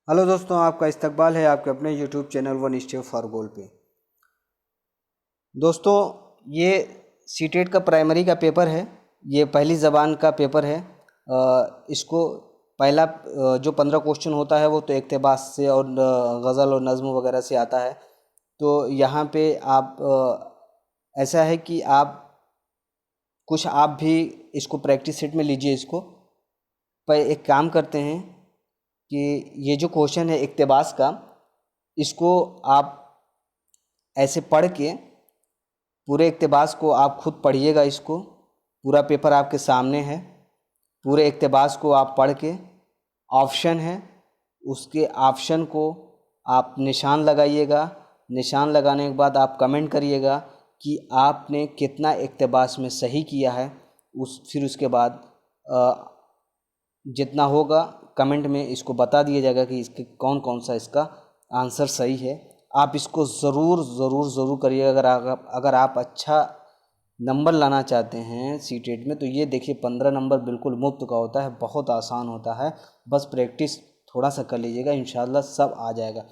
Hello दोस्तों, आपका इस्तकबाल है आपके अपने YouTube channel one step for goal पे। दोस्तों, ये सीटेट का प्राइमरी का पेपर है। ये पहली ज़बान का पेपर है। इसको पहला जो 15 क्वेश्चन होता है वो तो इक़्तिबास से और गज़ल और नज़्म वगैरह से आता है। तो यहाँ पे आप ऐसा है कि आप भी इसको प्रैक्टिस सेट में लीजिए। इसको पर एक काम करते हैं कि ये जो क्वेश्चन है इक़्तिबास का, इसको आप ऐसे पढ़ के पूरे इक़्तिबास को आप खुद पढ़िएगा। इसको पूरा पेपर आपके सामने है। पूरे इक़्तिबास को आप पढ़ के ऑप्शन है, उसके ऑप्शन को आप निशान लगाइएगा। निशान लगाने के बाद आप कमेंट करिएगा कि आपने कितना इक़्तिबास में सही किया है। फिर उसके बाद जितना होगा कमेंट में इसको बता दिया जाएगा कि इसके कौन कौन सा इसका आंसर सही है। आप इसको ज़रूर करिएगा। अगर आप अच्छा नंबर लाना चाहते हैं सीटेट में, तो ये देखिए 15 नंबर बिल्कुल मुफ्त का होता है, बहुत आसान होता है। बस प्रैक्टिस थोड़ा सा कर लीजिएगा, इंशाल्लाह सब आ जाएगा।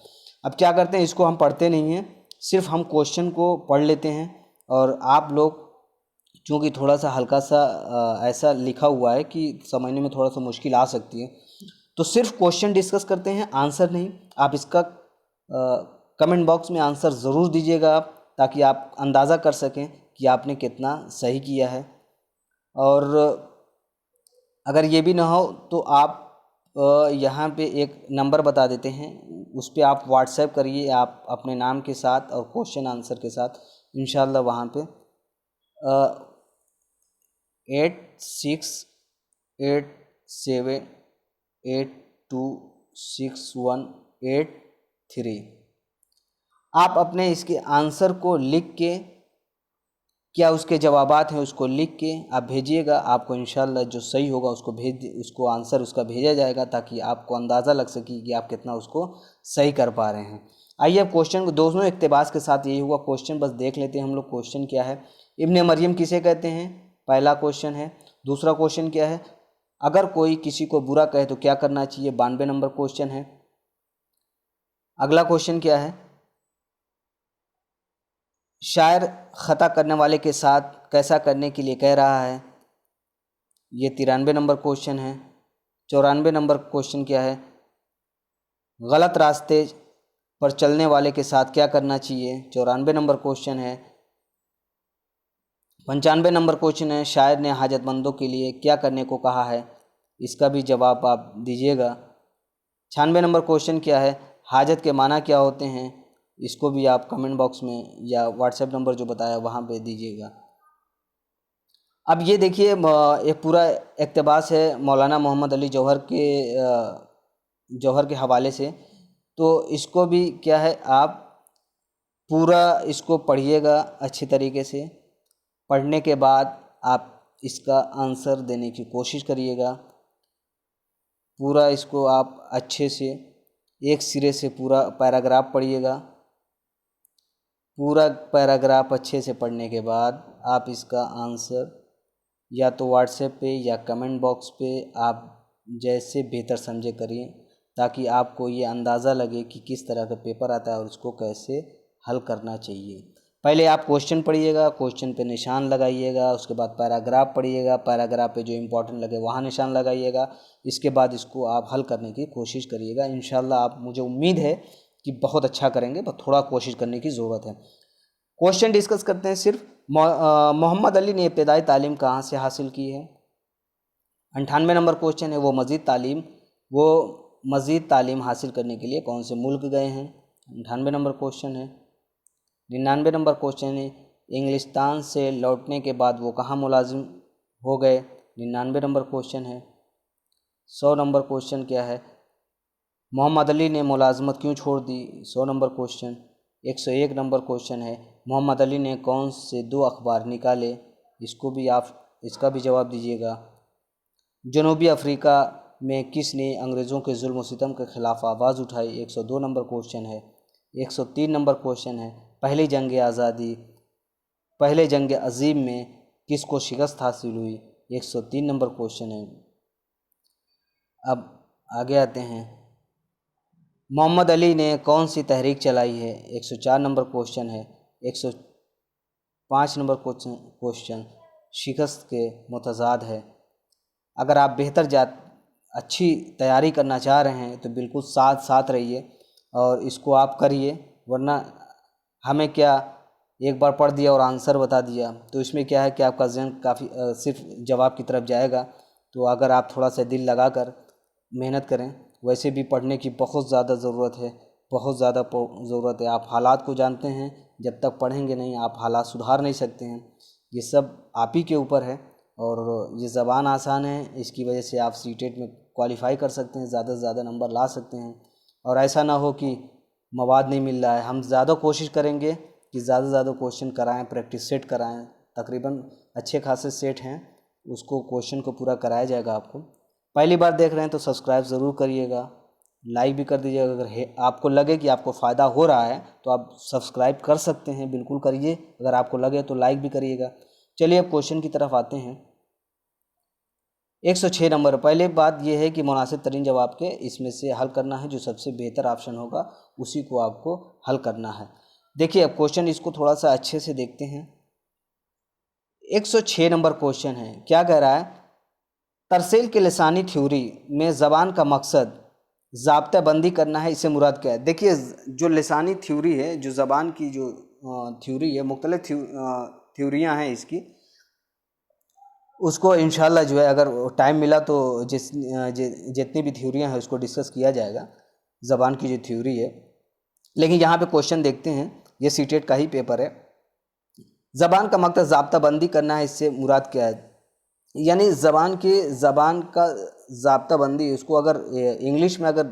अब क्या करते हैं, इसको हम पढ़ते नहीं हैं, सिर्फ हम क्वेश्चन को पढ़ लेते हैं। और आप लोग चूँकि थोड़ा सा हल्का सा ऐसा लिखा हुआ है कि समझने में थोड़ा सा मुश्किल आ सकती है, तो सिर्फ क्वेश्चन डिस्कस करते हैं, आंसर नहीं। आप इसका कमेंट बॉक्स में आंसर ज़रूर दीजिएगा आप, ताकि आप अंदाज़ा कर सकें कि आपने कितना सही किया है। और अगर ये भी ना हो तो आप यहाँ पे एक नंबर बता देते हैं, उस पर आप व्हाट्सएप करिए आप अपने नाम के साथ और क्वेश्चन आंसर के साथ। इंशाल्लाह वहाँ पे 8687826183 आप अपने इसके आंसर को लिख के, क्या उसके जवाबात हैं उसको लिख के आप भेजिएगा। आपको इंशाल्लाह जो सही होगा उसको आंसर उसका भेजा जाएगा, ताकि आपको अंदाज़ा लग सके कि आप कितना उसको सही कर पा रहे हैं। आइए अब क्वेश्चन को, दोनों इक़्तिबास के साथ यही हुआ। क्वेश्चन बस देख लेते हैं हम लोग। क्वेश्चन क्या है, इब्ने मरियम किसे कहते हैं, पहला क्वेश्चन है। दूसरा क्वेश्चन क्या है, अगर कोई किसी को बुरा कहे तो क्या करना चाहिए, 92 नंबर क्वेश्चन है। अगला क्वेश्चन क्या है, शायर ख़ता करने वाले के साथ कैसा करने के लिए कह रहा है, ये 93 नंबर क्वेश्चन है। 94 नंबर क्वेश्चन क्या है, गलत रास्ते पर चलने वाले के साथ क्या करना चाहिए, 94 नंबर क्वेश्चन है। 95 नंबर क्वेश्चन है, शायर ने हाजतमंदों के लिए क्या करने को कहा है, इसका भी जवाब आप दीजिएगा। 96 नंबर क्वेश्चन क्या है, हाजत के माना क्या होते हैं, इसको भी आप कमेंट बॉक्स में या व्हाट्सएप नंबर जो बताया वहाँ पे दीजिएगा। अब ये देखिए एक पूरा इक़्तिबास है मौलाना मोहम्मद अली जौहर के हवाले से। तो इसको भी क्या है, आप पूरा इसको पढ़िएगा अच्छी तरीके से। पढ़ने के बाद आप इसका आंसर देने की कोशिश करिएगा। पूरा इसको आप अच्छे से एक सिरे से पूरा पैराग्राफ पढ़िएगा। पूरा पैराग्राफ अच्छे से पढ़ने के बाद आप इसका आंसर या तो व्हाट्सएप पे या कमेंट बॉक्स पे आप जैसे बेहतर समझे करिए, ताकि आपको ये अंदाज़ा लगे कि किस तरह का पेपर आता है और उसको कैसे हल करना चाहिए। पहले आप क्वेश्चन पढ़िएगा, क्वेश्चन पे निशान लगाइएगा। उसके बाद पैराग्राफ पढ़िएगा, पैराग्राफ पे जो इम्पोर्टेंट लगे वहाँ निशान लगाइएगा। इसके बाद इसको आप हल करने की कोशिश करिएगा। इंशाल्लाह आप, मुझे उम्मीद है कि बहुत अच्छा करेंगे, बस थोड़ा कोशिश करने की ज़रूरत है। क्वेश्चन डिस्कस करते हैं। सिर्फ मोहम्मद अली ने इब्तदाई तालीम कहाँ से हासिल की है। 98 नंबर क्वेश्चन है, वो मज़ीद तालीम हासिल करने के लिए कौन से मुल्क गए हैं। 98 नंबर क्वेश्चन है। 99 नंबर क्वेश्चन है, इंग्लिस्तान से लौटने के बाद वो कहाँ मुलाजिम हो गए। 99 नंबर क्वेश्चन है। 100 नंबर क्वेश्चन क्या है, मोहम्मद अली ने मुलाजमत क्यों छोड़ दी। 100 नंबर क्वेश्चन। 101 नंबर क्वेश्चन है, मोहम्मद अली ने कौन से 2 अखबार निकाले, इसका भी जवाब दीजिएगा। जनूबी अफ्रीका में किसने अंग्रेज़ों के जुल्म व सितम के ख़िलाफ़ आवाज़ उठाई। 102 नंबर क्वेश्चन है। 103 नंबर क्वेश्चन है, पहले जंग अज़ीम में किसको शिकस्त हासिल हुई। 103 नंबर क्वेश्चन है। अब आगे आते हैं। मोहम्मद अली ने कौन सी तहरीक चलाई है? 104 नंबर क्वेश्चन है। 105 नंबर क्वेश्चन शिकस्त के मुतज़ाद है। अगर आप बेहतर अच्छी तैयारी करना चाह रहे हैं तो बिल्कुल साथ साथ रहिए और इसको आप करिए, वरना हमें क्या एक बार पढ़ दिया और आंसर बता दिया तो इसमें क्या है कि आपका ज़हन काफ़ी सिर्फ जवाब की तरफ जाएगा। तो अगर आप थोड़ा सा दिल लगा कर मेहनत करें, वैसे भी पढ़ने की बहुत ज़्यादा ज़रूरत है, बहुत ज़्यादा ज़रूरत है। आप हालात को जानते हैं, जब तक पढ़ेंगे नहीं आप हालात सुधार नहीं सकते हैं। ये सब आप ही के ऊपर है और ये ज़बान आसान है, इसकी वजह से आप सीटेट में क्वालिफ़ाई कर सकते हैं, ज़्यादा से ज़्यादा नंबर ला सकते हैं। और ऐसा ना हो कि मवाद नहीं मिल रहा है, हम ज़्यादा कोशिश करेंगे कि ज़्यादा से ज़्यादा क्वेश्चन कराएं, प्रैक्टिस सेट कराएं। तकरीबन अच्छे खासे सेट हैं, उसको क्वेश्चन को पूरा कराया जाएगा। आपको पहली बार देख रहे हैं तो सब्सक्राइब ज़रूर करिएगा, लाइक भी कर दीजिएगा। अगर आपको लगे कि आपको फ़ायदा हो रहा है तो आप सब्सक्राइब कर सकते हैं, बिल्कुल करिए। अगर आपको लगे तो लाइक भी करिएगा। चलिए अब क्वेश्चन की तरफ आते हैं। 106 नंबर। पहले बात यह है कि मुनासिब तरीन जवाब के इसमें से हल करना है, जो सबसे बेहतर ऑप्शन होगा उसी को आपको हल करना है। देखिए अब क्वेश्चन इसको थोड़ा सा अच्छे से देखते हैं। 106 नंबर क्वेश्चन है, क्या कह रहा है? तरसेल के लिसानी थ्योरी में ज़बान का मकसद ज़ाब्ता बंदी करना है, इससे मुराद क्या है? देखिए जो लिसानी थ्योरी है, जो ज़बान की जो थ्योरी है, मुख्तलिफ थ्योरियाँ हैं इसकी, उसको इंशाल्लाह जो है अगर टाइम मिला तो जितनी भी थ्योरियाँ हैं उसको डिस्कस किया जाएगा, ज़बान की जो थ्योरी है। लेकिन यहाँ पे क्वेश्चन देखते हैं, ये सीटेट का ही पेपर है। ज़बान का मकसद ज़ाब्ता बंदी करना है, इससे मुराद क्या है? यानी ज़बान का ज़ाब्ता बंदी, उसको अगर इंग्लिश में अगर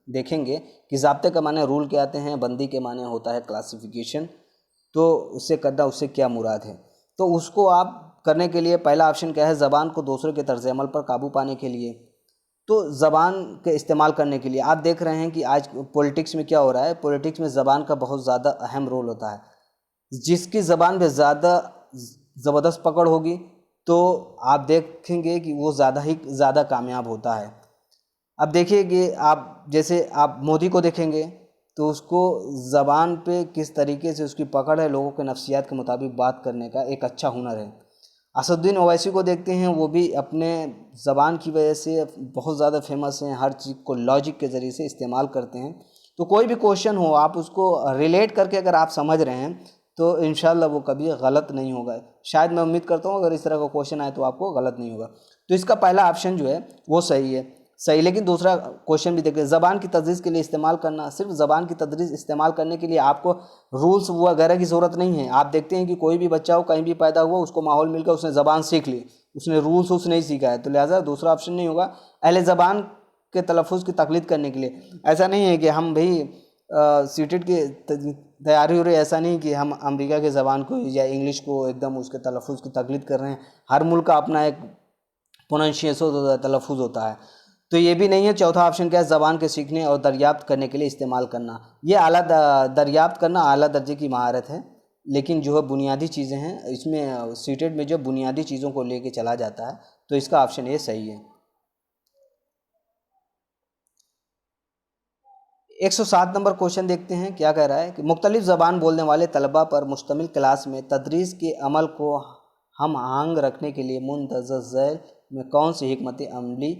देखेंगे कि ज़ाब्ते का माने रूल के आते हैं, बंदी के माने होता है क्लासिफिकेशन, तो उससे करना, उससे क्या मुराद है? तो उसको आप करने के लिए पहला ऑप्शन क्या है? ज़बान को दूसरों के तर्ज़ अमल पर काबू पाने के लिए। तो ज़बान के इस्तेमाल करने के लिए आप देख रहे हैं कि आज पॉलिटिक्स में क्या हो रहा है, पॉलिटिक्स में ज़बान का बहुत ज़्यादा अहम रोल होता है। जिसकी ज़बान पे ज़्यादा ज़बरदस्त पकड़ होगी तो आप देखेंगे कि वो ज़्यादा कामयाब होता है। अब देखिए कि आप जैसे आप मोदी को देखेंगे तो उसको ज़बान पे किस तरीके से उसकी पकड़ है, लोगों के नफ्सियात के मुताबिक बात करने का एक अच्छा हुनर है। असदुद्दीन ओवैसी को देखते हैं, वो भी अपने ज़बान की वजह से बहुत ज़्यादा फेमस हैं, हर चीज़ को लॉजिक के ज़रिए से इस्तेमाल करते हैं। तो कोई भी क्वेश्चन हो, आप उसको रिलेट करके अगर आप समझ रहे हैं तो इंशाल्लाह वो कभी गलत नहीं होगा। शायद मैं उम्मीद करता हूँ अगर इस तरह का क्वेश्चन आए तो आपको गलत नहीं होगा। तो इसका पहला ऑप्शन जो है वो सही है, सही। लेकिन दूसरा क्वेश्चन भी देखिए, ज़बान की तदरीस के लिए इस्तेमाल करना। सिर्फ ज़बान की तदरीस इस्तेमाल करने के लिए आपको रूल्स वगैरह की ज़रूरत नहीं है। आप देखते हैं कि कोई भी बच्चा हो, कहीं भी पैदा हुआ, उसको माहौल मिलकर उसने ज़बान सीख ली, उसने रूल्स नहीं सीखा है, तो लिहाजा दूसरा ऑप्शन नहीं होगा। अहले ज़बान के तलफ़ुज़ की तकलीद करने के लिए। ऐसा नहीं है कि हम भाई सीटेट की तैयारी हो रही है, ऐसा नहीं कि हम अमेरिका के ज़बान को या इंग्लिश को एकदम उसके तलफ़ुज़ की तकलीद कर रहे हैं। हर मुल्क का अपना एक प्रोनाउंसिएशन होता है, तलफ़ुज़ होता है। तो ये भी नहीं है। चौथा ऑप्शन क्या है? ज़बान के सीखने और दरियाफ्त करने के लिए इस्तेमाल करना। ये दरियाफ्त करना आला दर्जे की महारत है, लेकिन जो है बुनियादी चीज़ें हैं इसमें सीटेट में जो बुनियादी चीज़ों को लेके चला जाता है, तो इसका ऑप्शन ये सही है। 107 नंबर क्वेश्चन देखते हैं, क्या कह रहा है कि मुख्तलिफ ज़बान बोलने वाले तलबा पर मुश्तमिल क्लास में तदरीस के अमल को हम आहंग रखने के लिए मुंतज़र ज़ैल में कौन सी हिकमत अमली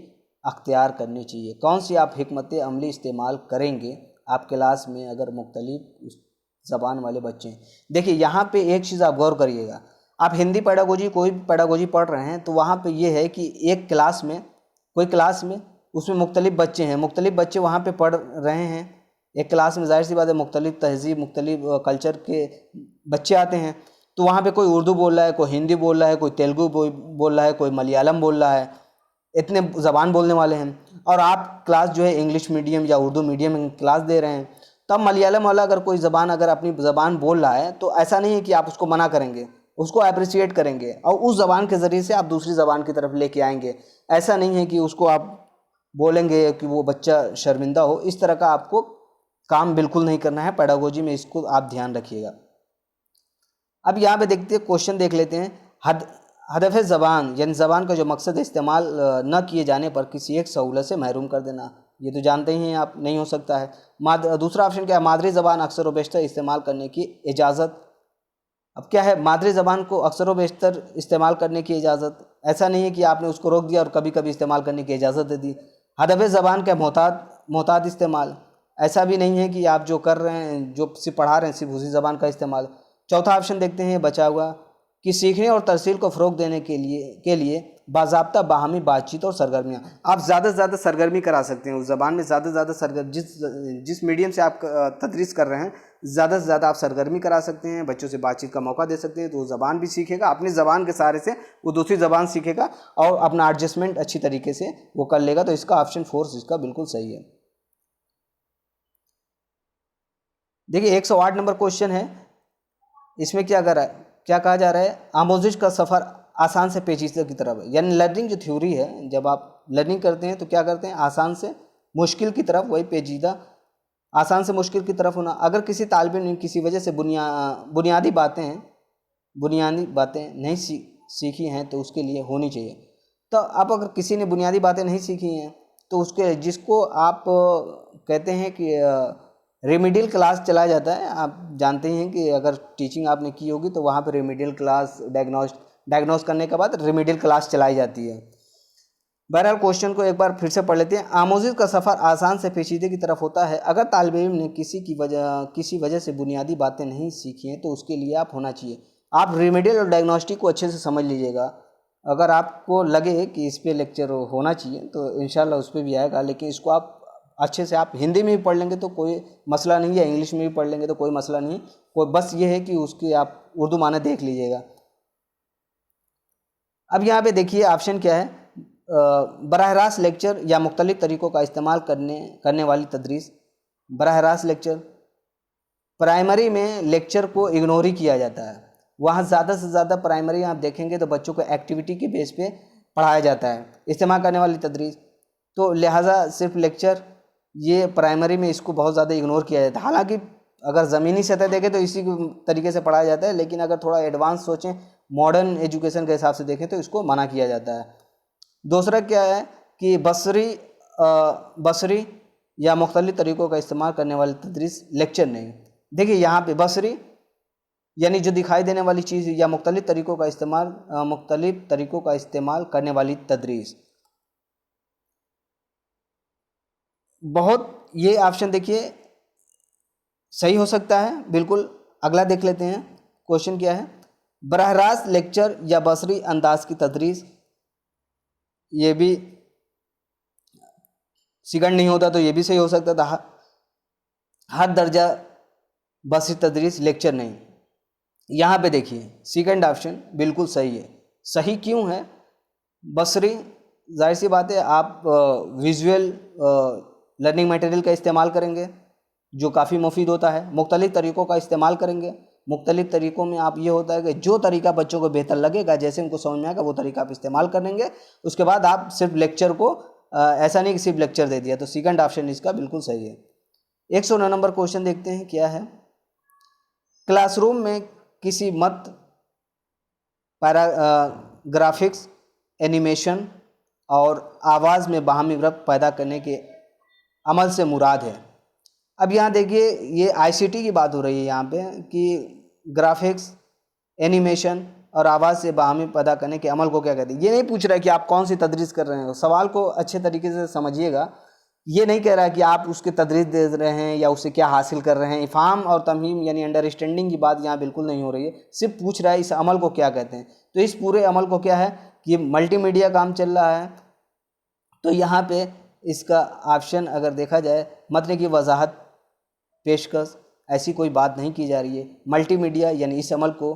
अख्तियार करनी चाहिए? कौन सी आप हिकमत अमली इस्तेमाल करेंगे आप क्लास में अगर मुख्तलिफ ज़बान वाले बच्चे हैं? देखिए यहाँ पे एक चीज़ आप गौर करिएगा, आप हिंदी पेडागोजी कोई भी पेडागोजी पढ़ रहे हैं तो वहाँ पे ये है कि एक क्लास में, कोई क्लास में उसमें मुख्तलिफ बच्चे हैं, मुख्तलिफ बच्चे वहाँ पे पढ़ रहे हैं। एक क्लास में ज़ाहिर सी बात है मुख्तलिफ तहज़ीब, मुख्तलिफ कल्चर के बच्चे आते हैं। तो वहाँ पे कोई उर्दू बोल रहा है, कोई हिंदी बोल रहा है, कोई तेलुगु बोल रहा है, कोई मलयालम बोल रहा है, इतने ज़बान बोलने वाले हैं। और आप क्लास जो है इंग्लिश मीडियम या उर्दू मीडियम में क्लास दे रहे हैं, तब मलयालम वाला अगर कोई ज़बान अगर अपनी ज़बान बोल रहा है तो ऐसा नहीं है कि आप उसको मना करेंगे, उसको अप्रिशिएट करेंगे और उस ज़बान के ज़रिए से आप दूसरी ज़बान की तरफ लेके आएंगे। ऐसा नहीं है कि उसको आप बोलेंगे कि वो बच्चा शर्मिंदा हो। इस तरह का आपको काम बिल्कुल नहीं करना है पेडागोजी में, इसको आप ध्यान रखिएगा। अब यहाँ पे देखते हैं, क्वेश्चन देख लेते हैं। हदफ ज़बान यानी ज़बान का जो मकसद है इस्तेमाल न किए जाने पर किसी एक सहूलत से महरूम कर देना। ये तो जानते ही हैं आप, नहीं हो सकता है। दूसरा ऑप्शन क्या है, मादरी ज़बान अक्सर व बेशतर इस्तेमाल करने की इजाज़त। अब क्या है, मादरी ज़बान को अक्सर व बेशतर इस्तेमाल करने की इजाज़त, ऐसा नहीं है कि आपने उसको रोक दिया और कभी कभी इस्तेमाल करने की इजाज़त दे दी। हदफ़ ज़बान का मोहतात इस्तेमाल, ऐसा भी नहीं है कि आप जो कर रहे हैं, जो सिर्फ पढ़ा रहे हैं, सिर्फ उसी ज़बान का इस्तेमाल। चौथा ऑप्शन देखते हैं बचा हुआ कि सीखने और तरसील को फ़रोग़ देने के लिए बाज़ाब्ता बाहमी बातचीत और सरगर्मियाँ। आप ज़्यादा से ज़्यादा सरगर्मी करा सकते हैं उस ज़बान में, ज़्यादा से ज़्यादा जिस मीडियम से आप तदरीस कर रहे हैं, ज़्यादा से ज़्यादा आप सरगर्मी करा सकते हैं, बच्चों से बातचीत का मौका दे सकते हैं, तो वो ज़बान भी सीखेगा, अपनी ज़बान के सहारे से वो दूसरी ज़बान सीखेगा और अपना एडजस्टमेंट अच्छी तरीके से वो कर लेगा। तो इसका ऑप्शन 4 इसका बिल्कुल सही है। देखिए 108 नंबर क्वेश्चन है, इसमें क्या कहा जा रहा है, आमोजिश का सफ़र आसान से पेचीदगी की तरफ है। यानी लर्निंग जो थ्योरी है, जब आप लर्निंग करते हैं तो क्या करते हैं, आसान से मुश्किल की तरफ, वही पेचीदा, आसान से मुश्किल की तरफ होना। अगर किसी तालिब इल्म ने किसी वजह से बुनियादी बातें नहीं सीखी हैं तो उसके लिए होनी चाहिए। तो अब अगर किसी ने बुनियादी बातें नहीं सीखी हैं तो उसके, जिसको आप कहते हैं कि रेमिडियल क्लास चलाया जाता है, आप जानते हैं कि अगर टीचिंग आपने की होगी तो वहाँ पर रेमिडियल क्लास, डायग्नोस करने के बाद रेमिडियल क्लास चलाई जाती है। बहरहाल क्वेश्चन को एक बार फिर से पढ़ लेते हैं। आमोज़िश का सफ़र आसान से पेचीदे की तरफ होता है। अगर तालिब इल्म ने किसी वजह से बुनियादी बातें नहीं सीखी हैं तो उसके लिए आप होना चाहिए। आप रेमेडियल और डायग्नोस्टिक को अच्छे से समझ लीजिएगा। अगर आपको लगे कि इस पे लेक्चर होना चाहिए तो इंशाल्लाह उस पर भी आएगा, लेकिन इसको आप अच्छे से आप हिंदी में भी पढ़ लेंगे तो कोई मसला नहीं है, इंग्लिश में भी पढ़ लेंगे तो कोई मसला नहीं है, बस ये है कि उसकी आप उर्दू माने देख लीजिएगा। अब यहाँ पे देखिए ऑप्शन क्या है, बराह रास्त लेक्चर या मुख्तलिफ तरीक़ों का इस्तेमाल करने वाली तदरीस। बराह रास्त लेक्चर, प्राइमरी में लेक्चर को इग्नोर ही किया जाता है, वहाँ ज़्यादा से ज़्यादा प्राइमरी आप देखेंगे तो बच्चों को एक्टिविटी के बेस पे पढ़ाया जाता है। इस्तेमाल करने वाली तदरीस, तो लिहाजा सिर्फ लेक्चर, ये प्राइमरी में इसको बहुत ज़्यादा इग्नोर किया जाता है। हालांकि अगर ज़मीनी सतह देखें तो इसी तरीके से पढ़ाया जाता है, लेकिन अगर थोड़ा एडवांस सोचें, मॉडर्न एजुकेशन के हिसाब से देखें तो इसको मना किया जाता है। दूसरा क्या है कि बसरी या मुख्तलिफ तरीक़ों का इस्तेमाल करने वाली तदरीस, लेक्चर नहीं। देखिए यहाँ पे बसरी यानी जो दिखाई देने वाली चीज़, या मुख्तलिफ तरीक़ों का इस्तेमाल करने वाली तदरीस। बहुत ये ऑप्शन देखिए सही हो सकता है बिल्कुल। अगला देख लेते हैं, क्वेश्चन क्या है, बराह रास्त लेक्चर या बसरी अंदाज की तदरीस, ये भी सिकंड नहीं होता तो ये भी सही हो सकता था। हर दर्जा बसरी तदरीस, लेक्चर नहीं। यहाँ पे देखिए सेकंड ऑप्शन बिल्कुल सही है। सही क्यों है, बसरी जाहिर सी बात है आप विजुअल लर्निंग मटेरियल का इस्तेमाल करेंगे जो काफ़ी मुफीद होता है, मुख्तलिफ तरीक़ों का इस्तेमाल करेंगे। मुख्तलिफ तरीक़ों में आप ये होता है कि जो तरीका बच्चों को बेहतर लगेगा, जैसे उनको समझ में आएगा वो तरीका आप इस्तेमाल करेंगे। उसके बाद आप सिर्फ लेक्चर को ऐसा नहीं कि सिर्फ लेक्चर दे दिया, तो सेकंड ऑप्शन इसका बिल्कुल सही है। 109 नंबर क्वेश्चन देखते हैं क्या है, क्लासरूम में किसी ग्राफिक्स, एनिमेशन और आवाज़ में बाहमी रब्त पैदा करने के अमल से मुराद है। अब यहाँ देखिए ये आईसीटी की बात हो रही है यहाँ पे कि ग्राफिक्स, एनिमेशन और आवाज़ से बाहमी पैदा करने के अमल को क्या कहते हैं। ये नहीं पूछ रहा है कि आप कौन सी तदरीस कर रहे हो, सवाल को अच्छे तरीके से समझिएगा। ये नहीं कह रहा है कि आप उसके तदरीस दे रहे हैं या उससे क्या हासिल कर रहे हैं। इफ़हाम और तमहीम यानी अंडरस्टैंडिंग की बात यहाँ बिल्कुल नहीं हो रही है, सिर्फ पूछ रहा है इस अमल को क्या कहते हैं। तो इस पूरे अमल को क्या है कि मल्टीमीडिया काम चल रहा है, तो यहाँ पे इसका ऑप्शन अगर देखा जाए, मतन की वजाहत, पेशकश, ऐसी कोई बात नहीं की जा रही है। मल्टीमीडिया यानी इस अमल को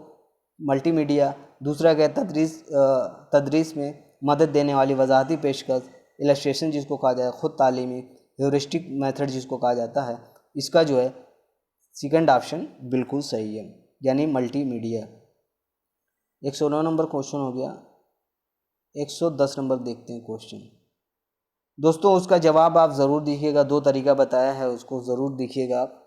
मल्टीमीडिया, दूसरा क्या तदरीस में मदद देने वाली वजाहती पेशकश, इलस्ट्रेशन जिसको कहा जाए, ख़ुद तालीमी, ह्यूरिस्टिक मेथड जिसको कहा जाता है, इसका जो है सेकंड ऑप्शन बिल्कुल सही है, यानी मल्टीमीडिया। 109 नंबर क्वेश्चन हो गया। 110 नंबर देखते हैं क्वेश्चन। दोस्तों उसका जवाब आप ज़रूर देखिएगा, 2 तरीका बताया है उसको ज़रूर देखिएगा आप।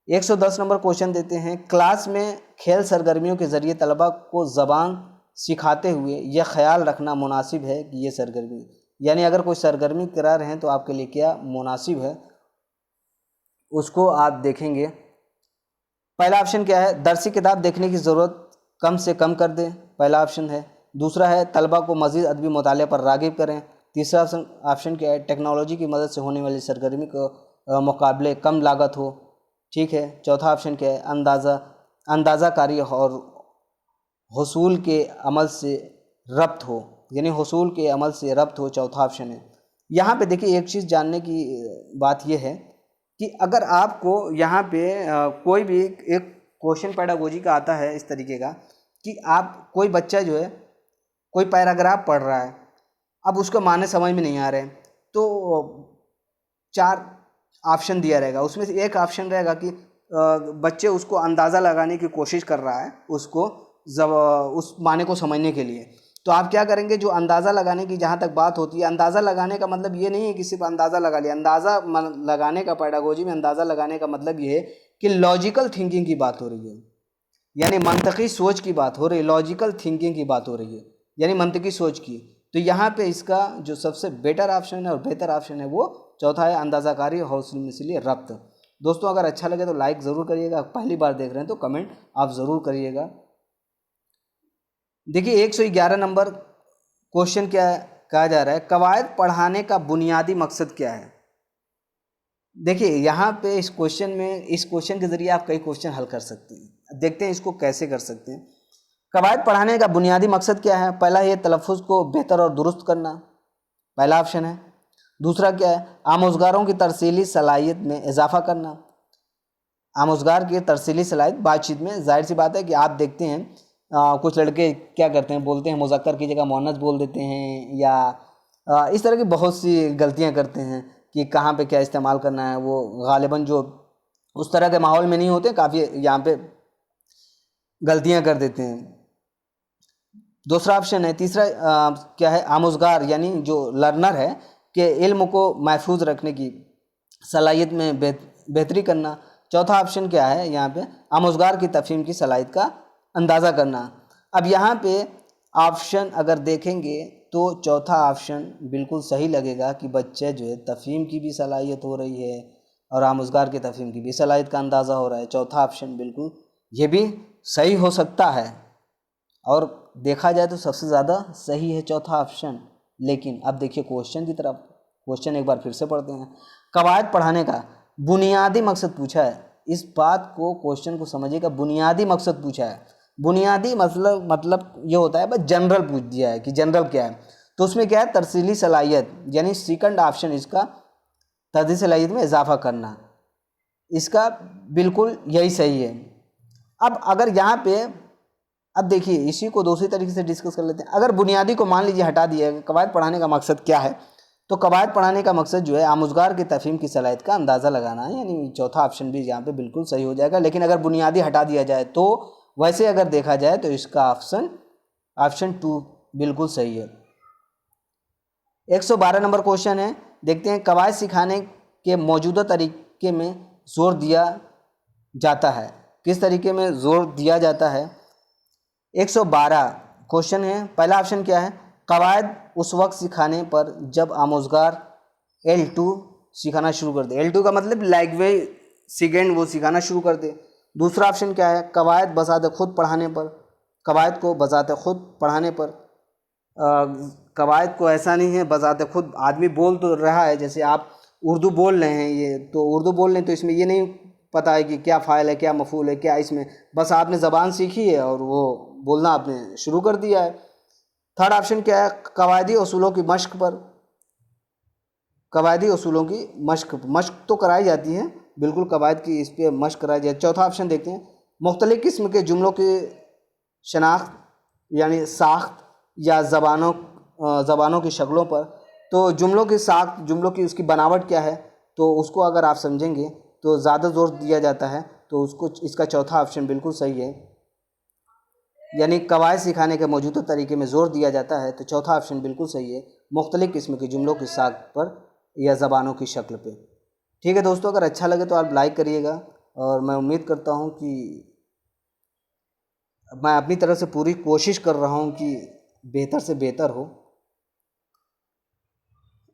110 नंबर क्वेश्चन देते हैं, क्लास में खेल सरगर्मियों के ज़रिए तलबा को ज़बान सिखाते हुए यह ख्याल रखना मुनासिब है कि ये सरगर्मी, यानी अगर कोई सरगर्मी करा रहे हैं तो आपके लिए क्या मुनासिब है उसको आप देखेंगे। पहला ऑप्शन क्या है, दरसी किताब देखने की ज़रूरत कम से कम कर दें, पहला ऑप्शन है। दूसरा है तलबा को मज़ीद अदबी मुताले पर राग़िब करें। तीसरा ऑप्शन क्या है, टेक्नोलॉजी की मदद से होने वाली सरगर्मी को मुकाबले कम लागत हो, ठीक है। चौथा ऑप्शन क्या है, अंदाज़ा कारी और हुसूल के अमल से रब्त हो, यानी हुसूल के अमल से रब्त हो, चौथा ऑप्शन है। यहाँ पे देखिए एक चीज़ जानने की बात यह है कि अगर आपको यहाँ पे कोई भी एक क्वेश्चन पेडागोजी का आता है इस तरीके का कि आप कोई बच्चा जो है कोई पैराग्राफ पढ़ रहा है, अब उसको माने समझ में नहीं आ रहे हैं, तो 4 ऑप्शन दिया रहेगा, उसमें से एक ऑप्शन रहेगा कि बच्चे उसको अंदाज़ा लगाने की कोशिश कर रहा है उसको उस माने को समझने के लिए। तो आप क्या करेंगे, जो अंदाज़ा लगाने की जहाँ तक बात होती है, अंदाज़ा लगाने का मतलब ये नहीं है कि सिर्फ अंदाज़ा लगा लिया। अंदाज़ा लगाने का पेडागोजी में अंदाज़ा लगाने का मतलब ये है कि लॉजिकल थिंकिंग की बात हो रही है, यानी मंतकी सोच की बात हो रही है, लॉजिकल थिंकिंग की बात हो रही है, यानी मंतकी सोच की। तो यहाँ पे इसका जो सबसे बेटर ऑप्शन है और बेहतर ऑप्शन है वो चौथा है, अंदाज़ाकारी हौसले मिसली रब्त। दोस्तों अगर अच्छा लगे तो लाइक ज़रूर करिएगा, पहली बार देख रहे हैं तो कमेंट आप ज़रूर करिएगा। देखिए 111 नंबर क्वेश्चन क्या कहा जा रहा है, कवायद पढ़ाने का बुनियादी मकसद क्या है। देखिए यहाँ पे इस क्वेश्चन के ज़रिए आप कई क्वेश्चन हल कर सकते हैं। देखते हैं इसको कैसे कर सकते हैं। कवायद पढ़ाने का बुनियादी मकसद क्या है, पहला ये तलफ़ुज़ को बेहतर और दुरुस्त करना, पहला ऑप्शन है। दूसरा क्या है, आमोज़गारों की तरसीली सलाहियत में इजाफ़ा करना। आमोज़गार की तरसीली सलाहियत बातचीत में, जाहिर सी बात है कि आप देखते हैं कुछ लड़के क्या करते हैं, बोलते हैं मुज़क्कर की जगह मुअन्नस बोल देते हैं, या इस तरह की बहुत सी गलतियां करते हैं कि कहाँ पे क्या इस्तेमाल करना है। वो गालिबन जो उस तरह के माहौल में नहीं होते, काफ़ी यहाँ पे गलतियां कर देते हैं। दूसरा ऑप्शन है। तीसरा क्या है, आमोज़गार यानी जो लर्नर है कि इल्म को महफूज रखने की सलाहियत में बेहतरी करना। चौथा ऑप्शन क्या है यहाँ पे, आमोज़गार की तफ़हीम की सलाहियत का अंदाज़ा करना। अब यहाँ पे ऑप्शन अगर देखेंगे तो चौथा ऑप्शन बिल्कुल सही लगेगा कि बच्चे जो है तफ़हीम की भी सलाहियत हो रही है और आमोज़गार की तफ़हीम की भी सलाहियत का अंदाज़ा हो रहा है। चौथा ऑप्शन बिल्कुल ये भी सही हो सकता है, और देखा जाए तो सबसे ज़्यादा सही है चौथा ऑप्शन। लेकिन अब देखिए क्वेश्चन की तरफ, क्वेश्चन एक बार फिर से पढ़ते हैं। कवायद पढ़ाने का बुनियादी मकसद पूछा है, इस बात को क्वेश्चन को समझिएगा, बुनियादी मकसद पूछा है। बुनियादी मतलब ये होता है बस जनरल पूछ दिया है कि जनरल क्या है, तो उसमें क्या है, तरसीली सलाहियत, यानी सेकंड ऑप्शन इसका तरसीली सलाहियत में इजाफा करना, इसका बिल्कुल यही सही है। अब अगर यहाँ पे, अब देखिए इसी को दूसरी तरीके से डिस्कस कर लेते हैं। अगर बुनियादी को मान लीजिए हटा दिया, कवायद पढ़ाने का मकसद क्या है, तो कवायद पढ़ाने का मकसद जो है आमोज़गार की तफ़हीम की सलाहियत का अंदाज़ा लगाना है, यानी चौथा ऑप्शन भी यहाँ पे बिल्कुल सही हो जाएगा। लेकिन अगर बुनियादी हटा दिया जाए तो वैसे अगर देखा जाए तो इसका ऑप्शन 2 बिल्कुल सही है। 112 नंबर क्वेश्चन है, देखते हैं। कवायद सिखाने के मौजूदा तरीके में जोर दिया जाता है, किस तरीके में जोर दिया जाता है। 112 क्वेश्चन है, पहला ऑप्शन क्या है, कवायद उस वक्त सिखाने पर जब आमोज़गार L2 सिखाना शुरू कर दे। L2 का मतलब लैंग्वेज सेकेंड वो सिखाना शुरू कर दे। दूसरा ऑप्शन क्या है, कवायद बज़ाते खुद पढ़ाने पर, कवायद को बज़ाते खुद पढ़ाने पर। कवायद को ऐसा नहीं है बज़ाते खुद, आदमी बोल तो रहा है, जैसे आप उर्दू बोल रहे हैं, ये तो उर्दू बोल रहे हैं तो इसमें ये नहीं पता है कि क्या फ़ाइल है, क्या मफ़ूल है, क्या इसमें, बस आपने ज़बान सीखी है और वो बोलना आपने शुरू कर दिया है। थर्ड ऑप्शन क्या है, कवायदी उसूलों की मश्क पर, कवायदी उसूलों की मश्क तो कराई जाती है, बिल्कुल कवायद की इस पर मश्क कराई जाती है। चौथा ऑप्शन देखते हैं, मुख्तलिफ़ किस्म के जुमलों की शनाख्त यानी साख्त या ज़बानों की शक्लों पर। तो जुमलों की साख्त, जुमलों की उसकी बनावट क्या है, तो उसको अगर आप समझेंगे तो ज़्यादा जोर दिया जाता है, तो उसको इसका चौथा ऑप्शन बिल्कुल सही है, यानी कवायद सिखाने के मौजूदा तरीके में ज़ोर दिया जाता है, तो चौथा ऑप्शन बिल्कुल सही है, मुख्तलिफ़ किस्म के जुमलों की साख्त पर या ज़बानों की शक्ल पे। ठीक है दोस्तों, अगर अच्छा लगे तो आप लाइक करिएगा, और मैं उम्मीद करता हूँ कि मैं अपनी तरफ से पूरी कोशिश कर रहा हूँ कि बेहतर से बेहतर हो।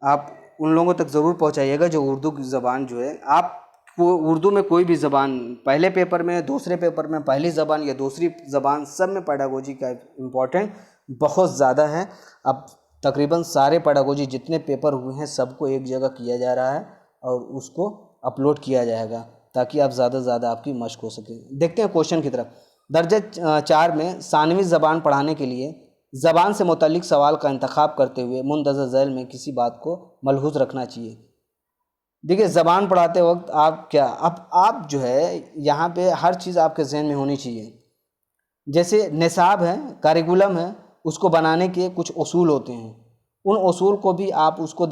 आप उन लोगों तक ज़रूर पहुंचाइएगा जो उर्दू की ज़बान जो है, आपको उर्दू में कोई भी ज़बान पहले पेपर में, दूसरे पेपर में पहली ज़बान या दूसरी ज़बान, सब में पेडागोजी का इम्पोर्टेंट बहुत ज़्यादा है। अब तकरीबन सारे पेडागोजी जितने पेपर हुए हैं सबको एक जगह किया जा रहा है और उसको अपलोड किया जाएगा ताकि आप ज़्यादा से ज़्यादा आपकी मशक हो सके। देखते हैं क्वेश्चन की तरफ। दर्जे 4 में सानवी ज़बान पढ़ाने के लिए ज़बान से मुतल्लिक सवाल का इंतखाब करते हुए मुंदरजा झैल में किसी बात को मलहूज़ रखना चाहिए। देखिए, ज़बान पढ़ाते वक्त आप क्या, अब आप जो है यहाँ पे हर चीज़ आपके जहन में होनी चाहिए। जैसे निसाब है, करिकुलम है, उसको बनाने के कुछ उसूल होते हैं, उन उसूल को भी आप उसको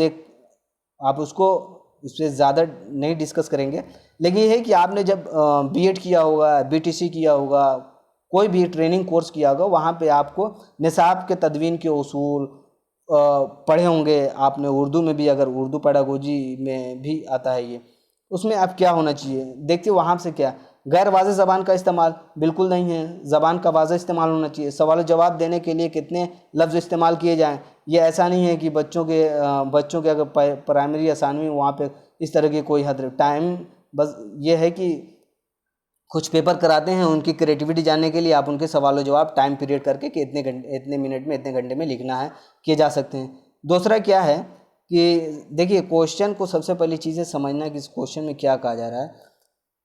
उस पर ज़्यादा नहीं डिस्कस करेंगे, लेकिन ये है कि आपने जब बीएड किया होगा, बीटीसी किया होगा, कोई भी ट्रेनिंग कोर्स किया होगा, वहाँ पे आपको निसाब के तदवीन के उसूल पढ़े होंगे आपने। उर्दू में भी, अगर उर्दू पेडागोजी में भी आता है ये, उसमें अब क्या होना चाहिए देखिए, वहाँ से क्या, गैर वाज़ेह ज़बान का इस्तेमाल बिल्कुल नहीं है, ज़बान का वाज़ेह इस्तेमाल होना चाहिए। सवाल जवाब देने के लिए कितने लफ्ज़ इस्तेमाल किए जाएँ, ये ऐसा नहीं है कि बच्चों के अगर प्राइमरी या सानवी वहाँ पे इस तरह की कोई हद टाइम, बस ये है कि कुछ पेपर कराते हैं उनकी क्रिएटिविटी जानने के लिए, आप उनके सवाल जवाब टाइम पीरियड करके कि इतने घंटे, इतने मिनट में, इतने घंटे में लिखना है, किए जा सकते हैं। दूसरा क्या है कि देखिए, क्वेश्चन को सबसे पहली चीज़ है समझना कि इस क्वेश्चन में क्या कहा जा रहा है।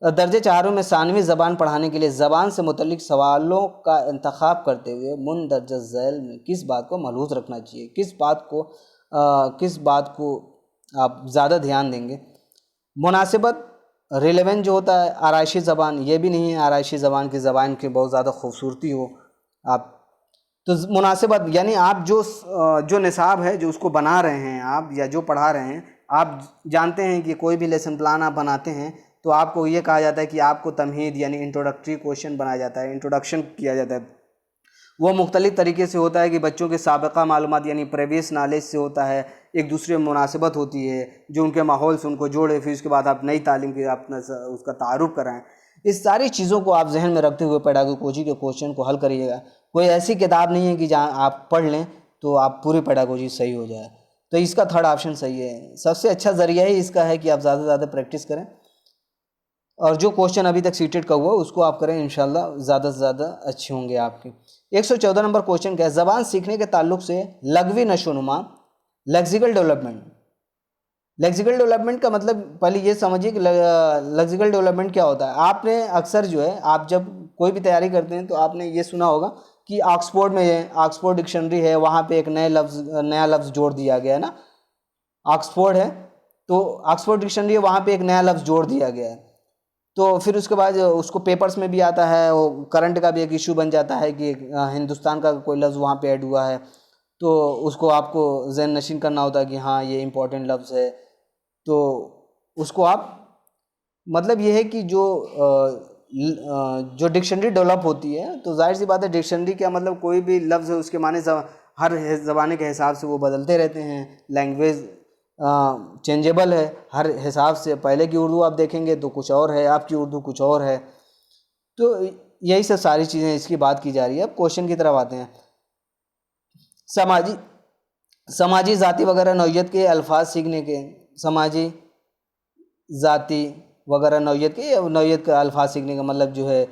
दर्जे 4 में सानवी ज़बान पढ़ाने के लिए ज़बान से मुतल्लिक सवालों का इंतखाब करते हुए मुंदरजा झैल में किस बात को मलहूज़ रखना चाहिए, किस बात को आप ज़्यादा ध्यान देंगे। मुनासिबत, रिलेवेंट जो होता है, आराइशी ज़बान, ये भी नहीं है आराइशी ज़बान की ज़बान की बहुत ज़्यादा खूबसूरती हो आप, तो मुनासिबत यानी आप जो निसाब है जो उसको बना रहे हैं आप या जो पढ़ा रहे हैं, आप जानते हैं कि कोई भी लेसन प्लान आप बनाते हैं तो आपको ये कहा जाता है कि आपको तमहीद यानी इंट्रोडक्टरी क्वेश्चन बनाया जाता है, इंट्रोडक्शन किया जाता है। वो मुख्तलिफ़ तरीके से होता है कि बच्चों के साबिक़ा मालूमात यानी प्रीवियस नॉलेज से होता है, एक दूसरे में मुनासिबत होती है जो उनके माहौल से उनको जोड़े, फिर उसके बाद आप नई तालीम के अपना उसका तारुफ कराएं। इस सारी चीज़ों को आप जहन में रखते हुए पेडागोजी के क्वेश्चन को हल करिएगा। कोई ऐसी किताब नहीं है कि जहाँ आप पढ़ लें तो आप पूरी पेडागोजी सही हो जाए, तो इसका थर्ड ऑप्शन सही है। सबसे अच्छा ज़रिया ही इसका है कि आप ज़्यादा से ज़्यादा प्रैक्टिस करें और जो क्वेश्चन अभी तक सीटेड का हुआ उसको आप करें, इंशाल्लाह ज़्यादा से ज़्यादा अच्छे होंगे आपके। 114 नंबर क्वेश्चन क्या है, ज़बान सीखने के ताल्लुक से लग़वी नशोनुमा, लेक्सिकल डेवलपमेंट। लेक्सिकल डेवलपमेंट का मतलब पहले ये समझिए कि लेक्सिकल डेवलपमेंट क्या होता है। आपने अक्सर जो है, आप जब कोई भी तैयारी करते हैं तो आपने ये सुना होगा कि ऑक्सफोर्ड डिक्शनरी है, वहाँ पे एक नया लफ्ज़ जोड़ दिया गया है ना। ऑक्सफोर्ड है तो ऑक्सफोर्ड डिक्शनरी है, वहाँ पे एक नया लफ्ज़ जोड़ दिया गया है, तो फिर उसके बाद उसको पेपर्स में भी आता है, वो करंट का भी एक इशू बन जाता है कि हिंदुस्तान का कोई लफ्ज़ वहाँ पे ऐड हुआ है, तो उसको आपको ज़हन नशीन करना होता है कि हाँ ये इम्पोर्टेंट लफ्ज़ है। तो उसको आप, मतलब ये है कि जो डिक्शनरी डेवलप होती है, तो जाहिर सी बात है डिक्शनरी क्या मतलब, कोई भी लफ्ज़ है उसके माने हर ज़माने के हिसाब से वो बदलते रहते हैं। लैंग्वेज चेंजेबल है हर हिसाब से, पहले की उर्दू आप देखेंगे तो कुछ और है, आपकी उर्दू कुछ और है। तो यही सब सारी चीज़ें इसकी बात की जा रही है। अब क्वेश्चन की तरफ आते हैं। समाजी ज़ाती वगैरह नौइयत के अल्फाज सीखने के, समाजी ज़ाती वगैरह नौइयत का अल्फाज सीखने का मतलब जो है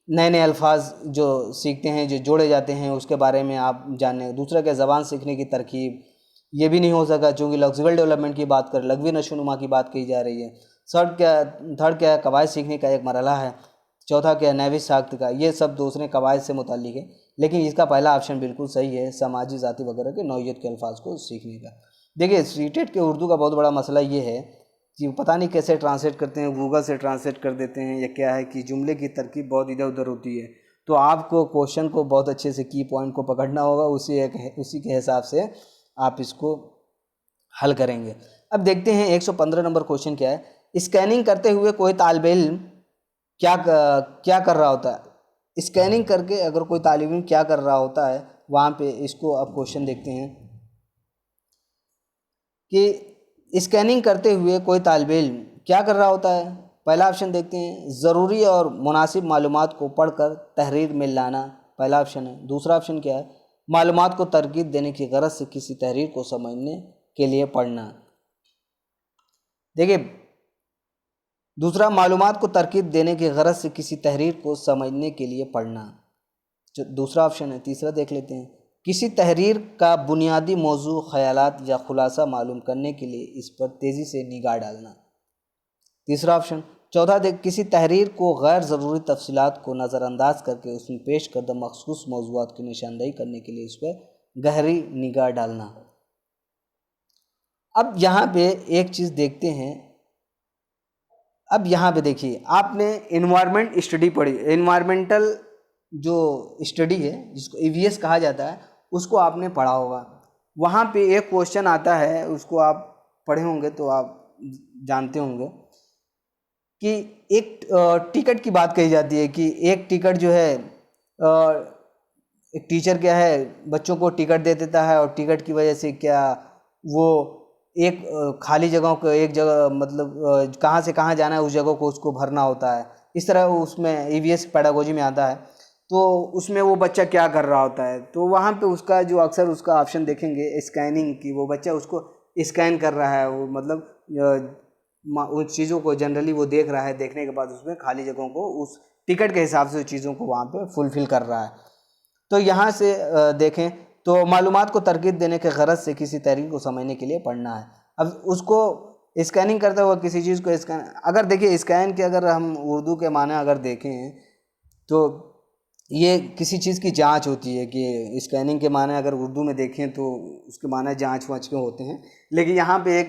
नए नए अल्फाज जो सीखते हैं, जो जोड़े जाते हैं, उसके बारे में आप जानें। दूसरा क्या, ज़बान सीखने की तरकीब, ये भी नहीं हो सका चूँकि लफ्ज़ुअल डेवलपमेंट की बात कर, लग़वी नशोनुमा की बात की जा रही है। थर्ड क्या, कवायद सीखने का एक मरहला है। चौथा क्या, नहवी साख्त का, ये सब दूसरे कवायद से मुताल्लिक़ है, लेकिन इसका पहला ऑप्शन बिल्कुल सही है, समाजी ज़ाती वगैरह के नौइयत के अल्फाज को सीखने का। देखिए, सीटेट के उर्दू का बहुत बड़ा मसला ये है कि पता नहीं कैसे ट्रांसलेट करते हैं, गूगल से ट्रांसलेट कर देते हैं या क्या है कि जुमले की तरकीब बहुत इधर उधर होती है। तो आपको क्वेश्चन को बहुत अच्छे से की पॉइंट को पकड़ना होगा, उसी के हिसाब से आप इसको हल करेंगे। अब देखते हैं 115 नंबर क्वेश्चन क्या है। स्कैनिंग करते हुए कोई तालिब इल्म क्या कर रहा होता है। स्कैनिंग करके अगर कोई तालिब इल्म क्या कर रहा होता है, वहाँ पे इसको अब क्वेश्चन देखते हैं कि स्कैनिंग करते हुए कोई तालिब इल्म क्या कर रहा होता है। पहला ऑप्शन देखते हैं, ज़रूरी और मुनासिब मालूमात को पढ़कर तहरीर में लाना, पहला ऑप्शन है। दूसरा ऑप्शन क्या है, मालूमात को तरकीब देने की गरज से किसी तहरीर को समझने के लिए पढ़ना। देखिए दूसरा, मालूमात को तरकीब देने की गरज से किसी तहरीर को समझने के लिए पढ़ना, जो दूसरा ऑप्शन है। तीसरा देख लेते हैं, किसी तहरीर का बुनियादी मौजू, ख्यालात या खुलासा मालूम करने के लिए इस पर तेज़ी से निगाह डालना, तीसरा ऑप्शन। चौथा देख, किसी तहरीर को गैर ज़रूरी तफसीलात को नज़रअंदाज करके उसमें पेश करदा मखसूस मौज़ूआत की निशानदेही करने के लिए इस पर गहरी निगाह डालना। अब यहाँ पे एक चीज़ देखते हैं, अब यहाँ पे देखिए आपने इन्वायरमेंट स्टडी पढ़ी, इन्वायरमेंटल जो स्टडी है जिसको ईवीएस कहा जाता है उसको आपने पढ़ा होगा। वहाँ पे एक क्वेश्चन आता है, उसको आप पढ़े होंगे तो आप जानते होंगे कि एक टिकट की बात कही जाती है कि एक टिकट जो है, एक टीचर क्या है बच्चों को टिकट दे देता है और टिकट की वजह से क्या वो एक खाली जगहों को एक जगह मतलब कहाँ से कहाँ जाना है उस जगह को उसको भरना होता है। इस तरह उसमें ईवीएस पेडागोजी में आता है। तो उसमें वो बच्चा क्या कर रहा होता है, तो वहाँ पे उसका जो अक्सर उसका ऑप्शन देखेंगे स्कैनिंग की, वो बच्चा उसको स्कैन कर रहा है, वो मतलब उन चीज़ों को जनरली वो देख रहा है, देखने के बाद उसमें खाली जगहों को उस टिकट के हिसाब से चीज़ों को वहाँ पे फुलफ़िल कर रहा है। तो यहाँ से देखें तो मालूमात को तरकीब देने के गरज से किसी तहरीर को समझने के लिए पढ़ना है। अब उसको स्कैनिंग करता हुआ किसी चीज़ को स्कैन, अगर देखिए स्कैन के अगर हम उर्दू के माने अगर देखें तो ये किसी चीज़ की जांच होती है कि स्कैनिंग के माने अगर उर्दू में देखें तो उसके माने जांच वाँच के होते हैं। लेकिन यहाँ पे एक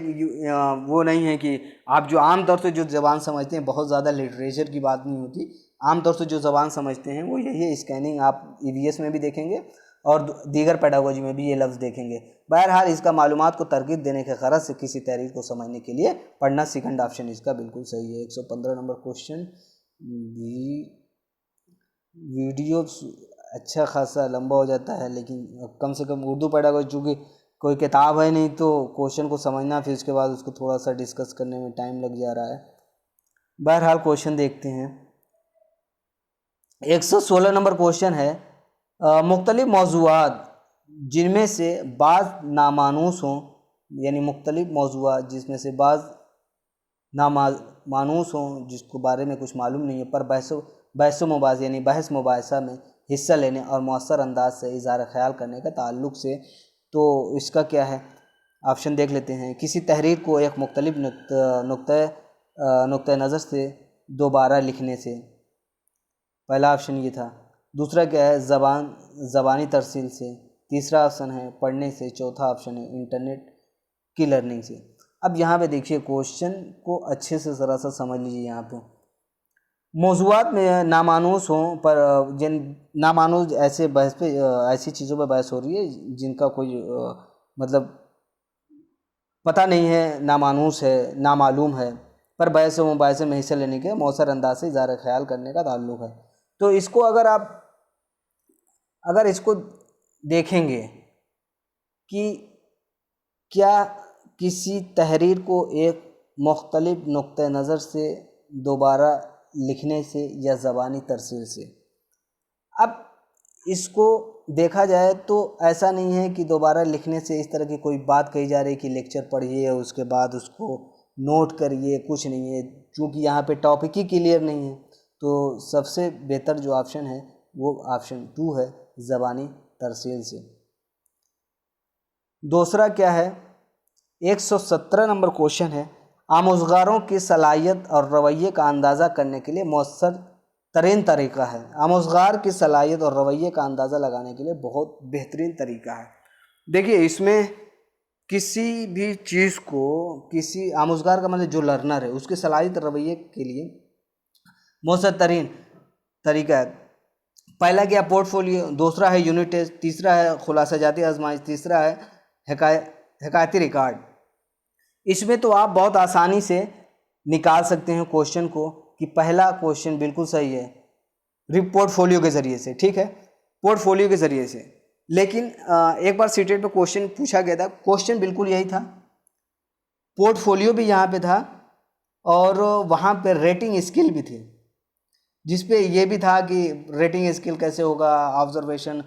वो नहीं है कि आप जो आम तौर से जो ज़बान समझते हैं, बहुत ज़्यादा लिटरेचर की बात नहीं होती, आम तौर से जो ज़बान समझते हैं वो यही है स्कैनिंग। आप ईवीएस में भी देखेंगे और दीगर पेडागोजी में भी ये लफ्ज़ देखेंगे। बहरहाल इसका मालूमात को तरकीब देने के गरज से किसी तहरीर को समझने के लिए पढ़ना, सेकंड ऑप्शन इसका बिल्कुल सही है। 115 नंबर क्वेश्चन। वीडियो अच्छा खासा लंबा हो जाता है, लेकिन कम से कम उर्दू पेडागोजी चूँकि कोई किताब है नहीं तो क्वेश्चन को समझना फिर उसके बाद उसको थोड़ा सा डिस्कस करने में टाइम लग जा रहा है। बहरहाल क्वेश्चन देखते हैं। 116 नंबर क्वेश्चन है, मुख्तलिफ मौज़ूआत जिनमें से बाज़ नामानूस हों, यानी मुख्तलिफ मौज़ूआत जिसमें से बाज़ नामानूस हों, जिसको बारे में कुछ मालूम नहीं है, पर बहस मुबास यानी बहस मुबासा में हिस्सा लेने और मौसर अंदाज से इज़हार ख्याल करने का ताल्लुक़ से। तो इसका क्या है, ऑप्शन देख लेते हैं। किसी तहरीर को एक मुख्तलिफ नुक्ते नज़र से दोबारा लिखने से, पहला ऑप्शन ये था। दूसरा क्या है, ज़बानी तरसील से। तीसरा ऑप्शन है पढ़ने से। चौथा ऑप्शन है इंटरनेट की लर्निंग से। अब यहाँ पे देखिए क्वेश्चन को अच्छे से ज़रा सा समझ लीजिए। यहाँ पे मौज़ूआत में नामानूस हों, पर जिन नामानूस ऐसे बहस पे ऐसी चीज़ों पर बहस हो रही है जिनका कोई मतलब पता नहीं है, नामानूस है, नामालूम है, पर बहस व मुबाहिसे में हिस्सा लेने के मौसर अंदाज से इज़हार ख्याल करने का ताल्लुक़ है। तो इसको अगर इसको देखेंगे कि क्या किसी तहरीर को एक मुख्तलिफ नुक्ते नज़र से दोबारा लिखने से या ज़बानी तरसील से। अब इसको देखा जाए तो ऐसा नहीं है कि दोबारा लिखने से इस तरह की कोई बात कही जा रही कि लेक्चर पढ़िए उसके बाद उसको नोट करिए, कुछ नहीं है। क्योंकि यहाँ पे टॉपिक ही क्लियर नहीं है, तो सबसे बेहतर जो ऑप्शन है वो ऑप्शन 2 है, ज़बानी तरसील से। दूसरा क्या है, 117 नंबर क्वेश्चन है, आमोज़गारों की सलाहियत और रवैये का अंदाज़ा करने के लिए मौसर तरीन तरीक़ा है। आमोज़गार की सलाहियत और रवैये का अंदाज़ा लगाने के लिए बहुत बेहतरीन तरीक़ा है। देखिए इसमें किसी भी चीज़ को, किसी आमोज़गार का मतलब जो लर्नर है उसकी सलाहियत और रवैये के लिए मौसर तरीन तरीक़ा है। पहला क्या, पोर्टफोलियो। दूसरा है यूनिट टेस्ट। तीसरा है खुलासा जाती आजमाइश। तीसरा है हकायती रिकॉर्ड। इसमें तो आप बहुत आसानी से निकाल सकते हैं क्वेश्चन को कि पहला क्वेश्चन बिल्कुल सही है पोर्टफोलियो के ज़रिए से, ठीक है, पोर्टफोलियो के ज़रिए से। लेकिन एक बार सीटेट पे क्वेश्चन पूछा गया था, क्वेश्चन बिल्कुल यही था, पोर्टफोलियो भी यहाँ पे था और वहाँ पे रेटिंग स्किल भी थे, जिसपे ये भी था कि रेटिंग स्किल कैसे होगा, ऑब्जर्वेशन,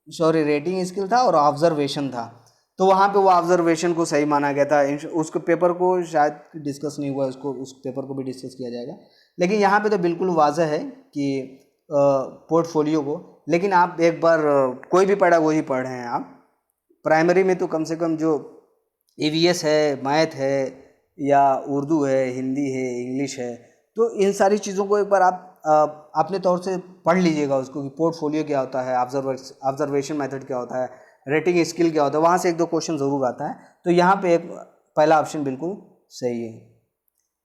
रेटिंग स्किल था और ऑब्जर्वेशन था। तो वहाँ पे वो ऑब्जर्वेशन को सही माना गया था। उसके पेपर को शायद डिस्कस नहीं हुआ, उसको उस पेपर को भी डिस्कस किया जाएगा, लेकिन यहाँ पे तो बिल्कुल वाज़ह है कि पोर्टफोलियो को। लेकिन आप एक बार कोई भी पेडागोजी पढ़ रहे हैं आप, प्राइमरी में तो कम से कम जो ईवीएस है, मैथ है, या उर्दू है, हिंदी है, इंग्लिश है, तो इन सारी चीज़ों को एक बार आप अपने तौर से पढ़ लीजिएगा उसको कि पोर्टफोलियो क्या होता है, ऑब्जर्वेशन मेथड क्या होता है, रेटिंग स्किल क्या होता है। वहाँ से एक दो क्वेश्चन ज़रूर आता है। तो यहाँ पे एक पहला ऑप्शन बिल्कुल सही है।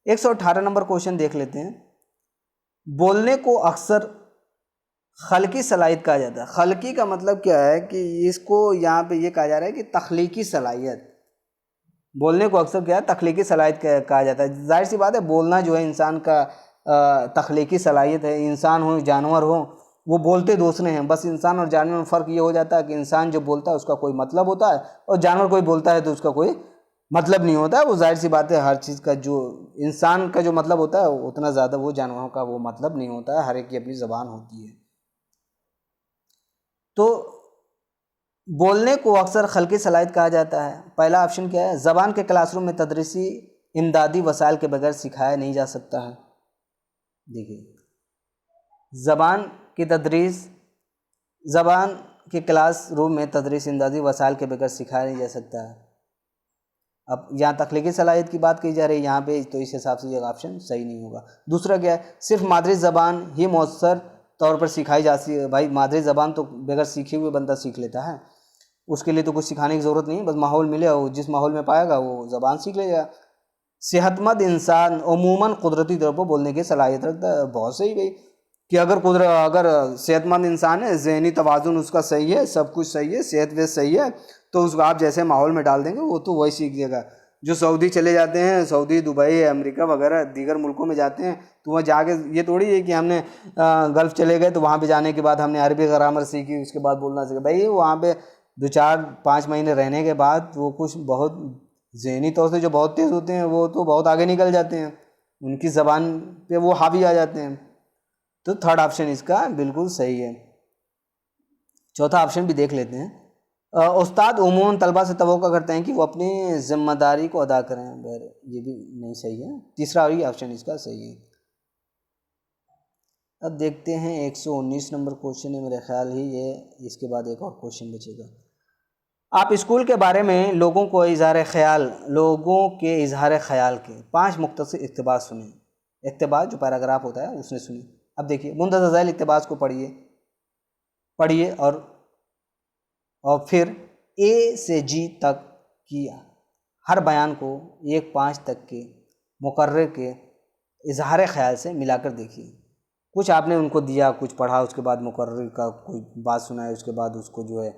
118 नंबर क्वेश्चन देख लेते हैं। बोलने को अक्सर खलकी सलाहियत कहा जाता है। खलकी का मतलब क्या है कि इसको यहाँ पे ये कहा जा रहा है कि तख्लीकी सलाहियत। बोलने को अक्सर क्या है, तख्लीकी सलाहियत कहा जाता है। जाहिर सी बात है, बोलना जो है इंसान का तख्लीकी सलाहियत है। इंसान हो, जानवर हो, वो बोलते दूसरे हैं। बस इंसान और जानवर में फ़र्क ये हो जाता है कि इंसान जो बोलता है उसका कोई मतलब होता है, और जानवर कोई बोलता है तो उसका कोई मतलब नहीं होता है। वो जाहिर सी बात है, हर चीज़ का जो इंसान का जो मतलब होता है उतना ज़्यादा वो जानवरों का वो मतलब नहीं होता है। हर एक की अपनी ज़बान होती है। तो बोलने को अक्सर खलकी सलाहियत कहा जाता है। पहला ऑप्शन क्या है, ज़बान के क्लासरूम में तदरीसी इमदादी वसाइल के बगैर सिखाया नहीं जा सकता है। देखिए, ज़बान की तदरीस, ज़बान के क्लास रूम में तदरीस इमदादी वसाइल के बगैर सिखाया नहीं जा सकता है। अब यहाँ तख्लीकी सलाहियत की बात की जा रही है यहाँ पे, तो इस हिसाब से ये ऑप्शन सही नहीं होगा। दूसरा क्या है, सिर्फ मादरी ज़बान ही मौसर तौर पर सिखाई जाती है। भाई मादरी ज़बान तो बगैर सीखे हुए बंदा सीख लेता है, उसके लिए तो कुछ सिखाने की ज़रूरत नहीं, बस माहौल मिले, वो जिस माहौल में पाएगा वो ज़बान सीख लेगा। सेहतमंद इंसान अमूमन कुदरती तौर पर बोलने की सलाहियत रखता है। बहुत सही भाई, कि अगर सेहतमंद इंसान है, ज़हनी तवाज़ुन उसका सही है, सब कुछ सही है, सेहत वेहत सही है, तो उसको आप जैसे माहौल में डाल देंगे वो तो वही सीख जाएगा। जो सऊदी चले जाते हैं, सऊदी, दुबई, अमेरिका वगैरह दीगर मुल्कों में जाते हैं, तो वहाँ जाके ये थोड़ी है कि हमने गल्फ़ चले गए तो वहाँ पे जाने के बाद हमने अरबी ग्रामर सीखी, उसके बाद बोलना सीखा। भाई वहाँ पे 2-4-5 महीने रहने के बाद वो कुछ बहुत ज़हनी तौर से जो बहुत तेज़ होते हैं वो तो बहुत आगे निकल जाते हैं, उनकी ज़बान पे वो हावी आ जाते हैं। तो थर्ड ऑप्शन इसका बिल्कुल सही है। चौथा ऑप्शन भी देख लेते हैं। उस्ताद उमूमन तलबा से तवक्को करते हैं कि वो अपनी ज़िम्मेदारी को अदा करें। ये भी नहीं सही है। तीसरा ही ऑप्शन इसका सही है। अब देखते हैं 119 नंबर क्वेश्चन है, मेरे ख्याल ही ये, इसके बाद एक और क्वेश्चन बचेगा। आप स्कूल के बारे में लोगों के इजहार ख्याल के 5 मुख्तसर इक़्तिबास सुने। इक़्तिबास जो पैराग्राफ होता है उसने सुनी। अब देखिए, मुंतज़र झैल इक़्तिबास को पढ़िए और फिर ए से जी तक की हर बयान को 1-5 तक के मुकर्रर के इजहार ख्याल से मिलाकर देखिए। कुछ आपने उनको दिया, कुछ पढ़ा, उसके बाद मुकर्रर का कोई बात सुनाए, उसके बाद उसको जो है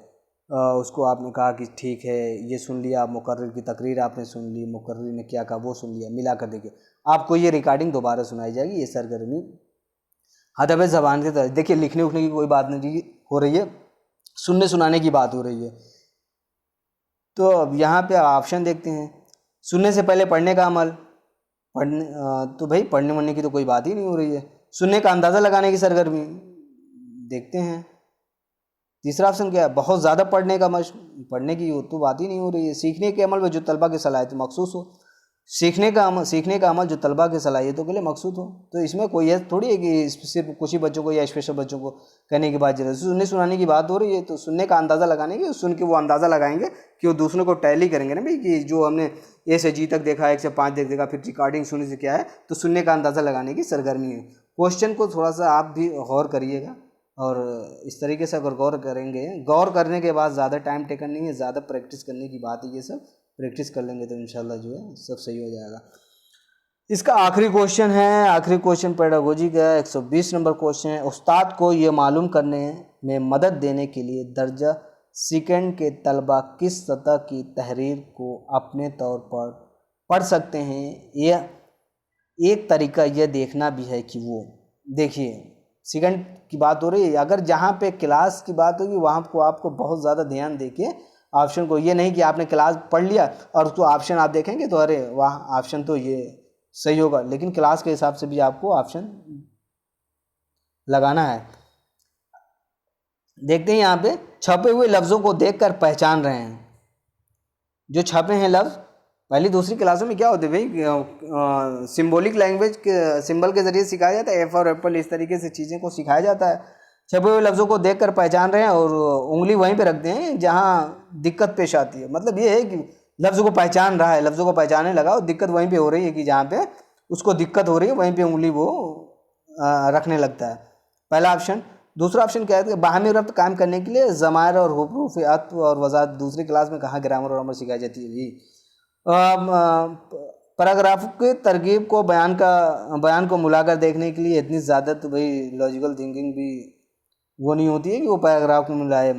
उसको आपने कहा कि ठीक है ये सुन लिया, मुकर्रर की तकरीर आपने सुन ली, मुकर्रर ने क्या कहा वो सुन लिया, मिलाकर देखिए। आपको ये रिकॉर्डिंग दोबारा सुनाई जाएगी। ये सरगर्मी अदब ज़बान की तरह। देखिए, लिखने उखने की कोई बात नहीं हो रही है, सुनने सुनाने की बात हो रही है। तो अब यहाँ पे ऑप्शन देखते हैं। सुनने से पहले पढ़ने का अमल, तो भाई पढ़ने वढ़ने की तो कोई बात ही नहीं हो रही है। सुनने का अंदाज़ा लगाने की सरगर्मी, देखते हैं। तीसरा ऑप्शन क्या है, बहुत ज़्यादा पढ़ने का मशक, पढ़ने की तो बात ही नहीं हो रही है। सीखने के अमल में जो तलबा की सलाहियत मखसूस हो, सीखने का अमल जो तलबा की सलाहियतों के लिए मकसूद हो। तो इसमें कोई है थोड़ी है कि सिर्फ कुछ ही बच्चों को या स्पेशल बच्चों को कहने की बात जरूरत, सुनने सुनाने की बात हो रही है। तो सुनने का अंदाज़ा लगाने की, सुन के वो अंदाज़ा लगाएंगे कि वो दूसरों को टैली करेंगे ना भाई, कि जो हमने ए से जी तक देखा, 1 से 5 तक देखा, फिर रिकॉर्डिंग सुनने से क्या है, तो सुनने का अंदाज़ा लगाने की सरगर्मी है। क्वेश्चन को थोड़ा सा आप भी गौर करिएगा, और इस तरीके से अगर गौर करेंगे, गौर करने के बाद ज़्यादा टाइम टेकन नहीं है, ज़्यादा प्रैक्टिस करने की बात है। ये सब प्रैक्टिस कर लेंगे तो इंशाल्लाह जो है सब सही हो जाएगा। इसका आखिरी क्वेश्चन है, आखिरी क्वेश्चन पेडागोजी का 120 नंबर क्वेश्चन है। उस्ताद को ये मालूम करने में मदद देने के लिए दर्जा सेकंड के तलबा किस सतह की तहरीर को अपने तौर पर पढ़ सकते हैं। यह एक तरीका यह देखना भी है कि वो, देखिए सेकंड की बात हो रही है, अगर जहाँ पे क्लास की बात होगी वहाँ को आपको बहुत ज़्यादा ध्यान देके ऑप्शन को, ये नहीं कि आपने क्लास पढ़ लिया और उसको ऑप्शन आप देखेंगे तो अरे वाह ऑप्शन तो ये सही होगा, लेकिन क्लास के हिसाब से भी आपको ऑप्शन लगाना है। देखते हैं यहाँ पे, छपे हुए लफ्ज़ों को देखकर पहचान रहे हैं। जो छपे हैं लफ्ज़ पहली दूसरी क्लासों में क्या होते भाई, सिंबॉलिक लैंग्वेज के सिंबल के ज़रिए सिखाया जाता है, एफ और एप्पल इस तरीके से चीज़ें को सिखाया जाता है। छपे हुए लफ्ज़ों को देखकर पहचान रहे हैं और उंगली वहीं पे रखते हैं जहाँ दिक्कत पेश आती है। मतलब ये है कि लफ्ज़ को पहचान रहा है, लफ्ज़ों को पहचानने लगा और दिक्कत वहीं पे हो रही है कि जहाँ पे उसको दिक्कत हो रही है वहीं पे उंगली वो रखने लगता है। पहला ऑप्शन। दूसरा ऑप्शन क्या है कि बाहमी रब्त कायम करने के लिए ज़मायर और हुरूफ अत्व और वज़ाहत दूसरी क्लास में कहाँ ग्रामर और अमर सिखाई जाती है भाई। पैराग्राफ के तरकीब को बयान को मिलाकर देखने के लिए इतनी ज़्यादा तो भाई लॉजिकल थिंकिंग भी वो नहीं होती है कि वो पैराग्राफ को मिलाए।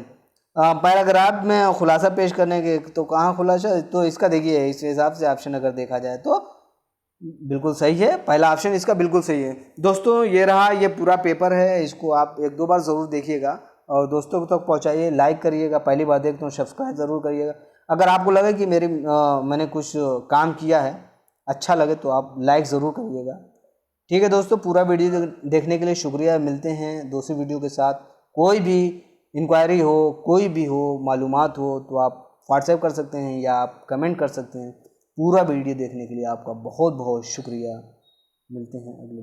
पैराग्राफ में खुलासा पेश करने के तो कहाँ खुलासा, तो इसका देखिए इस हिसाब से ऑप्शन अगर देखा जाए तो बिल्कुल सही है, पहला ऑप्शन इसका बिल्कुल सही है। दोस्तों ये रहा, ये पूरा पेपर है, इसको आप एक दो बार ज़रूर देखिएगा और दोस्तों तक पहुंचाइए, लाइक करिएगा, पहली बार देखते हो सब्सक्राइब ज़रूर करिएगा। अगर आपको लगे कि मैंने कुछ काम किया है अच्छा लगे तो आप लाइक ज़रूर करिएगा। ठीक है दोस्तों, पूरा वीडियो देखने के लिए शुक्रिया। मिलते हैं दूसरी वीडियो के साथ। कोई भी इंक्वायरी हो, कोई भी हो, मालूमात हो तो आप व्हाट्सएप कर सकते हैं या आप कमेंट कर सकते हैं। पूरा वीडियो देखने के लिए आपका बहुत बहुत शुक्रिया। मिलते हैं अगले